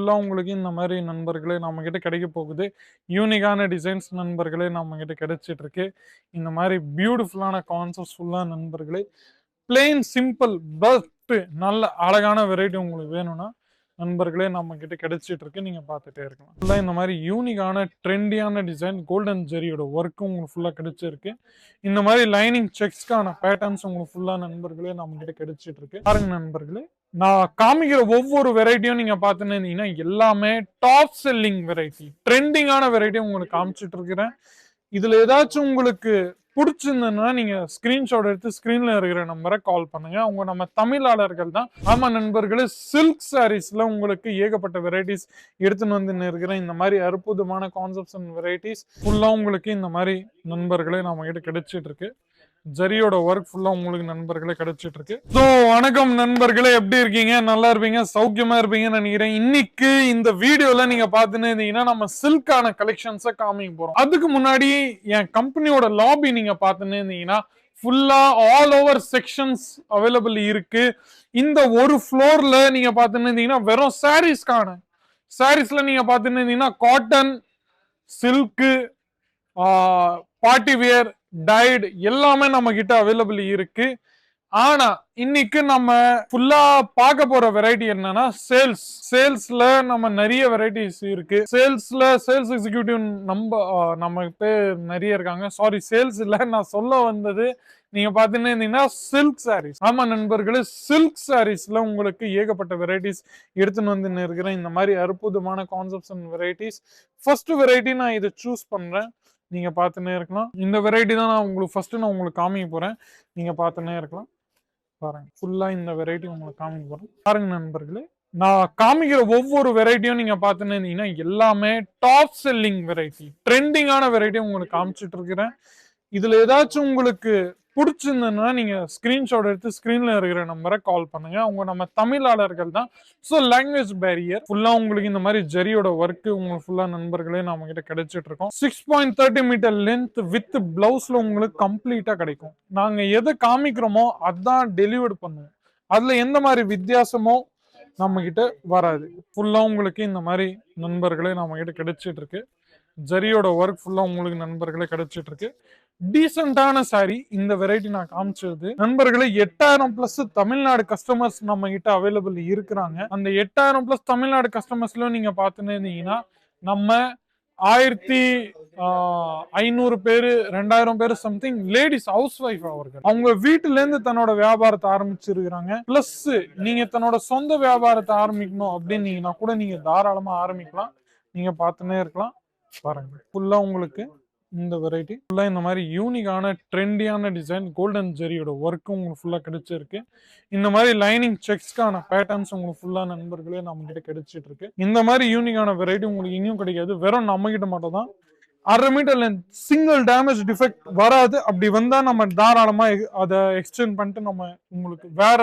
ஃபுல்லா உங்களுக்கு இந்த மாதிரி நண்பர்களே நம்ம கிட்ட கிடைக்க போகுது. யூனிக்கான டிசைன்ஸ் நண்பர்களே நம்ம கிட்ட கிடைச்சிட்டு இருக்கு. இந்த மாதிரி பியூட்டிஃபுல்லான கான்செப்ட்ஸ் ஃபுல்லா நண்பர்களே. பிளெயின் சிம்பிள் பட் நல்ல அழகான வெரைட்டி உங்களுக்கு வேணும்னா நண்பர்களே நம்ம கிட்ட கிடைச்சிட்டு இருக்கு. நீங்க பார்த்துட்டே இருக்கலாம். ஃபுல்லா இந்த மாதிரி யூனிக்கான ட்ரெண்டியான டிசைன் கோல்டன் ஜெரியோட ஒர்க்கும் உங்களுக்கு ஃபுல்லா கிடைச்சிருக்கு. இந்த மாதிரி லைனிங் செக்ஸ்க்கான பேட்டர்ன்ஸ் உங்களுக்கு ஃபுல்லா நண்பர்களே நம்ம கிட்ட கிடைச்சிட்டு இருக்கு. பாருங்க நண்பர்களே, நான் காமிக்கிற ஒவ்வொரு வெரைட்டியும் நீங்க பார்த்துன்னு இருந்தீங்கன்னா எல்லாமே டாப் செல்லிங் வெரைட்டி, ட்ரெண்டிங்கான வெரைட்டி உங்களுக்கு காமிச்சிட்டு இருக்கிறேன். இதுல ஏதாச்சும் உங்களுக்கு பிடிச்சிருந்ததுன்னா நீங்க ஸ்கிரீன்ஷாட் எடுத்து ஸ்கிரீன்ல இருக்கிற நம்பரை கால் பண்ணுங்க. அவங்க நம்ம தமிழாளர்கள் தான். ஆமா நண்பர்களே, சில்க் சாரீஸ்ல உங்களுக்கு ஏகப்பட்ட வெரைட்டிஸ் எடுத்துன்னு வந்து இருக்கிறேன். இந்த மாதிரி அற்புதமான கான்செப்ட்ஸ் அண்ட் வெரைட்டிஸ் ஃபுல்லா உங்களுக்கு இந்த மாதிரி நண்பர்களே நம்ம கிட்ட கிடைச்சிட்டு இருக்கு. ஜரியோட ஒர்க் ஃபுல்லா உங்களுக்கு நண்பர்களே கிடைச்சிட்டு இருக்கு. ஸோ வணக்கம் நண்பர்களே, எப்படி இருக்கீங்க? நல்லா இருப்பீங்க, சௌக்கியமா இருப்பீங்கன்னு நினைக்கிறேன். இன்னைக்கு இந்த வீடியோல நீங்க பார்த்துன்னு இருந்தீங்கன்னா நம்ம சில்கான கலெக்ஷன்ஸை காமிக்க போறோம். அதுக்கு முன்னாடி என் கம்பெனியோட லாபி நீங்க பார்த்துன்னு இருந்தீங்கன்னா ஃபுல்லா ஆல் ஓவர் செக்ஷன்ஸ் அவைலபிள் இருக்கு. இந்த ஒரு ஃப்ளோர்ல நீங்க பார்த்துன்னு இருந்தீங்கன்னா வெறும் சாரீஸ்ல நீங்க பார்த்துன்னு இருந்தீங்கன்னா cotton, silk, party wear, tight எல்லாமே நம்ம கிட்ட அவைலபிள் இருக்கு. ஆனா இன்னைக்கு நம்ம ஃபுல்லா பார்க்க போற வெரைட்டி என்னன்னா சேல்ஸ்ல நம்ம நிறைய வெரைட்டிஸ் இருக்கு. சேல்ஸ் எக்ஸிக்யூட்டிவ் நம்ம பேர் நிறைய இருக்காங்க. சாரி, சேல்ஸ் இல்ல, நான் சொல்ல வந்தது நீங்க பாத்தீங்கன்னா இருந்தீங்கன்னா சில்க் சாரீஸ். ஆமா நண்பர்களே, சில்க் சாரீஸ்ல உங்களுக்கு ஏகப்பட்ட வெரைட்டிஸ் எடுத்துன்னு வந்து இருக்கிறேன். இந்த மாதிரி அற்புதமான concepts and varieties. First variety நான் இதை சூஸ் பண்றேன். நீங்க பார்த்துன்னே இருக்கலாம். இந்த வெரைட்டி தான் நான் உங்களுக்கு காமிக்க போறேன். நீங்க பார்த்துன்னே இருக்கலாம். பாருங்க, ஃபுல்லா இந்த வெரைட்டி உங்களுக்கு காமிக்க போறேன். பாருங்க நண்பர்களே, நான் காமிக்கிற ஒவ்வொரு வெரைட்டியும் நீங்க பார்த்துன்னு இருந்தீங்கன்னா எல்லாமே டாப் செல்லிங் வெரைட்டி, ட்ரெண்டிங்கான வெரைட்டி உங்களுக்கு காமிச்சிட்டு இருக்கிறேன். இதுல ஏதாச்சும் உங்களுக்கு பிடிச்சிருந்ததுன்னா நீங்க ஸ்கிரீன்ஷாட் எடுத்து ஸ்கிரீன்ல இருக்கிற நம்பரை கால் பண்ணுங்க. அவங்க நம்ம தமிழாளர்கள் தான். ஸோ லாங்குவேஜ் பேரியர் ஃபுல்லா உங்களுக்கு இந்த மாதிரி ஜரியோட ஒர்க் உங்களுக்கு ஃபுல்லா நண்பர்களே நம்ம கிட்ட கிடைச்சிட்டு இருக்கோம். 6.30 மீட்டர் லென்த் வித் பிளவுஸ்ல உங்களுக்கு கம்ப்ளீட்டா கிடைக்கும். நாங்க எதை காமிக்கிறோமோ அதான் டெலிவர்ட் பண்ணுவோம். அதுல எந்த மாதிரி வித்தியாசமோ நம்ம கிட்ட வராது. ஃபுல்லா உங்களுக்கு இந்த மாதிரி நண்பர்களே நம்ம கிட்ட கிடைச்சிட்டு இருக்கு. ஜரியோட ஒர்க் ஃபுல்லா உங்களுக்கு நண்பர்களே கிடைச்சிட்டு இருக்கு. டீசென்டான சாரி. இந்த வெரைட்டி நான் காமிச்சது நண்பர்களே 8000+ தமிழ்நாடு கஸ்டமர்ஸ் நம்ம கிட்ட அவைலபிள் இருக்கிறாங்க. அந்த 8000+ தமிழ்நாடு கஸ்டமர்ஸ்ல நீங்க பார்த்துன்னு இருந்தீங்கன்னா நம்ம 1500 பேரு 2000 பேரு சம்திங் லேடிஸ் ஹவுஸ் ஒய்ஃப் அவர்கள் அவங்க வீட்டுல இருந்து தன்னோட வியாபாரத்தை ஆரம்பிச்சிருக்கிறாங்க. பிளஸ் நீங்க தன்னோட சொந்த வியாபாரத்தை ஆரம்பிக்கணும் அப்படின்னீங்கன்னா கூட நீங்க தாராளமா ஆரம்பிக்கலாம். நீங்க பார்த்துன்னே இருக்கலாம். பாருங்க, ஃபுல்லா உங்களுக்கு இந்த வெரைட்டி ஃபுல்லா இந்த மாதிரி யூனிக்கான ட்ரெண்டியான டிசைன் கோல்டன் ஜெரியோட ஒர்க்கும் உங்களுக்கு ஃபுல்லா கிடைச்சிருக்கு. இந்த மாதிரி லைனிங் செக்ஸ்க்கான பேட்டர்ன்ஸ் உங்களுக்கு ஃபுல்லா நண்பர்களே நம்ம கிட்ட கிடைச்சிட்டு இருக்கு. இந்த மாதிரி யூனிக்கான வெரைட்டி உங்களுக்கு இன்னும் கிடைக்காது. வெறும் நம்ம கிட்ட மட்டும் தான். 1/2 metre length, single damage defect வராது. அப்படி வந்தா நம்ம தாராளமா அதை எக்ஸ்டெண்ட் பண்ணிட்டு நம்ம உங்களுக்கு வேற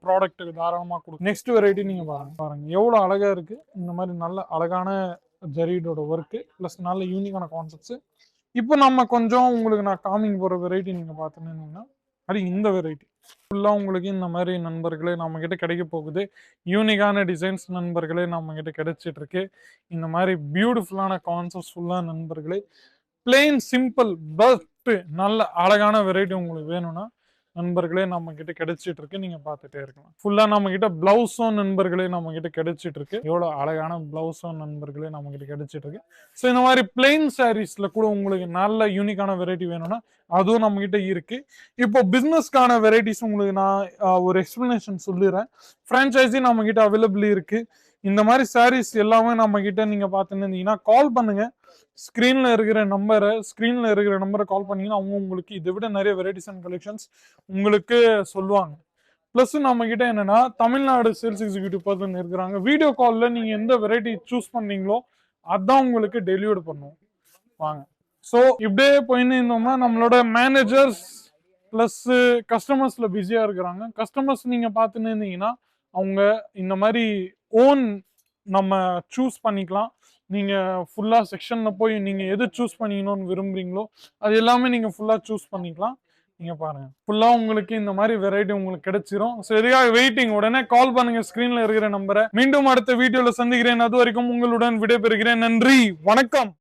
ப்ராடக்ட்டுக்கு தாராளமா கொடுக்கும். நெக்ஸ்ட் வெரைட்டி நீங்க பாருங்க எவ்வளவு அழகா இருக்கு. இந்த மாதிரி நல்ல அழகான ஜெரியோட ஒர்க் பிளஸ் நல்ல யூனிக்கான கான்செப்ட்ஸ். இப்போ நம்ம கொஞ்சம் உங்களுக்கு நான் காமிக்க போற வெரைட்டி நீங்க பாத்தீங்கன்னா அது இந்த வெரைட்டி ஃபுல்லா உங்களுக்கு இந்த மாதிரி நண்பர்களே நம்ம கிட்ட கிடைக்க போகுது. யூனிக்கான டிசைன்ஸ் நண்பர்களே நம்ம கிட்ட கிடைச்சிட்டு இருக்கு. இந்த மாதிரி பியூட்டிஃபுல்லான கான்செப்ட்ஸ் ஃபுல்லா நண்பர்களே. பிளெயின் சிம்பிள் பட் நல்ல அழகான வெரைட்டி உங்களுக்கு வேணும்னா நண்பர்களே நம்ம கிட்ட கிடைச்சிட்டு இருக்கு. நீங்க பார்த்துட்டே இருக்கலாம். ஃபுல்லா நம்ம கிட்ட பிளவுஸும் நண்பர்களே நம்ம கிட்ட கிடைச்சிட்டு இருக்கு. எவ்வளவு அழகான பிளவுஸும் நண்பர்களே நம்ம கிட்ட கிடைச்சிட்டு இருக்கு. ஸோ இந்த மாதிரி பிளெயின் சாரீஸ்ல கூட உங்களுக்கு நல்ல யூனிக்கான வெரைட்டி வேணும்னா அதுவும் நம்ம கிட்ட இருக்கு. இப்போ பிசினஸ்க்கான வெரைட்டிஸ் உங்களுக்கு நான் ஒரு எக்ஸ்பிளனேஷன் சொல்லிடுறேன். பிரான்ச்சைசி நம்ம கிட்ட அவைலபிள் இருக்கு. இந்த மாதிரி சாரீஸ் எல்லாமே நம்ம கிட்ட நீங்க பார்த்துன்னு இருந்தீங்கன்னா கால் பண்ணுங்க. ஸ்கிரீன்ல இருக்கிற நம்பரை கால் பண்ணீங்கன்னா அவங்க உங்களுக்கு இதை விட நிறைய வெரைட்டிஸ் அண்ட் கலெக்ஷன்ஸ் உங்களுக்கு சொல்லுவாங்க. பிளஸ் நம்ம கிட்ட என்னன்னா தமிழ்நாடு சேல்ஸ் எக்ஸிக்யூட்டிவ் பர்சன் இருக்கிறாங்க. வீடியோ கால்ல நீங்க எந்த வெரைட்டி சூஸ் பண்ணீங்களோ அதான் உங்களுக்கு டெலிவர்ட் பண்ணுவோம். வாங்க. ஸோ இப்படியே போயின்னு இருந்தோம்னா நம்மளோட மேனேஜர்ஸ் பிளஸ் கஸ்டமர்ஸ்ல பிஸியா இருக்கிறாங்க. கஸ்டமர்ஸ் நீங்க பார்த்துன்னு இருந்தீங்கன்னா அவங்க இந்த மாதிரி ஓன் நம்ம சூஸ் பண்ணிக்கலாம். நீங்க ஃபுல்லா செக்ஷன்ல போய் நீங்க எது சூஸ் பண்ணிக்கணும்னு விரும்புறீங்களோ அது எல்லாமே நீங்க ஃபுல்லா சூஸ் பண்ணிக்கலாம். நீங்க பாருங்க ஃபுல்லா உங்களுக்கு இந்த மாதிரி வெரைட்டி உங்களுக்கு கிடைச்சிரும். சரியா வெயிட்டிங், உடனே கால் பண்ணுங்க ஸ்கிரீன்ல இருக்கிற நம்பரை. மீண்டும் அடுத்த வீடியோல சந்திக்கிறேன். அது வரைக்கும் உங்களுடன் விடைபெறுகிறேன். நன்றி, வணக்கம்.